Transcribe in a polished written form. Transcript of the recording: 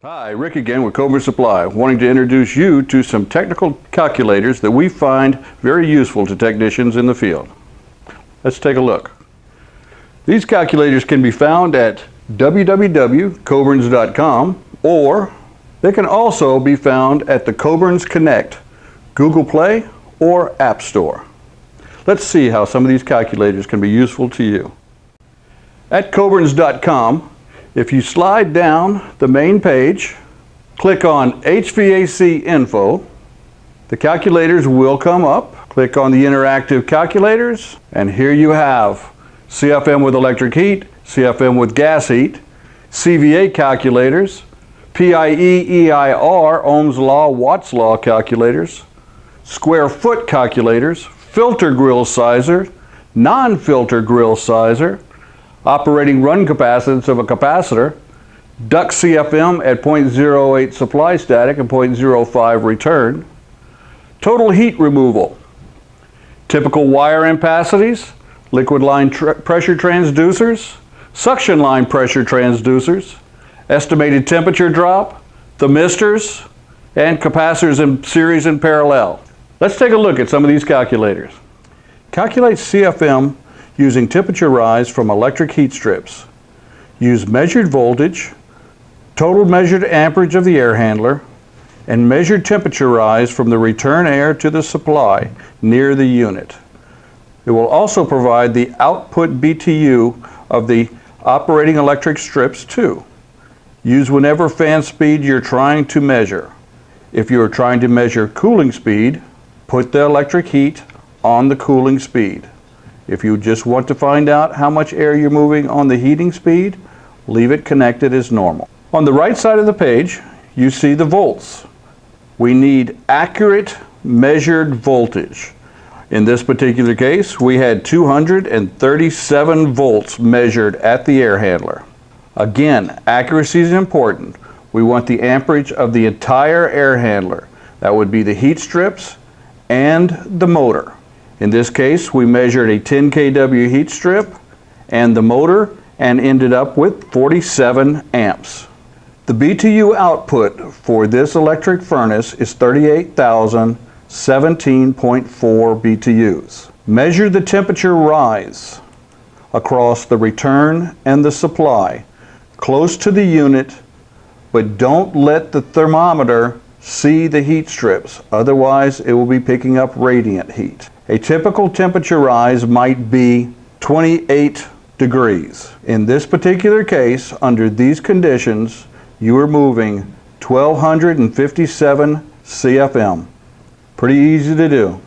Hi, Rick again with Coburn Supply, wanting to introduce you to some technical calculators that we find very useful to technicians in the field. Let's take a look. These calculators can be found at www.coburns.com, or they can also be found at the Coburn's Connect, Google Play, or App Store. Let's see how some of these calculators can be useful to you. At Coburns.com, if you slide down the main page, click on HVAC Info, the calculators will come up. Click on the interactive calculators, and here you have CFM with electric heat, CFM with gas heat, CVA calculators, PIE, EIR, Ohm's Law, Watt's Law calculators, square foot calculators, filter grill sizer, non-filter grill sizer, operating run capacitance of a capacitor, duct CFM at 0.08 supply static and 0.05 return, total heat removal, typical wire ampacities, liquid line pressure transducers, suction line pressure transducers, estimated temperature drop, thermistors, and capacitors in series and parallel. Let's take a look at some of these calculators. Calculate CFM using temperature rise from electric heat strips. Use measured voltage, total measured amperage of the air handler, and measured temperature rise from the return air to the supply near the unit. It will also provide the output BTU of the operating electric strips too. Use whenever fan speed you're trying to measure. If you are trying to measure cooling speed, put the electric heat on the cooling speed. If you just want to find out how much air you're moving on the heating speed, leave it connected as normal. On the right side of the page, you see the volts. We need accurate measured voltage. In this particular case, we had 237 volts measured at the air handler. Again, accuracy is important. We want the amperage of the entire air handler. That would be the heat strips and the motor. In this case, we measured a 10 kW heat strip and the motor and ended up with 47 amps. The BTU output for this electric furnace is 38,017.4 BTUs. Measure the temperature rise across the return and the supply, close to the unit, but don't let the thermometer see the heat strips, otherwise it will be picking up radiant heat. A typical temperature rise might be 28 degrees. In this particular case, under these conditions, you are moving 1257 CFM. Pretty easy to do.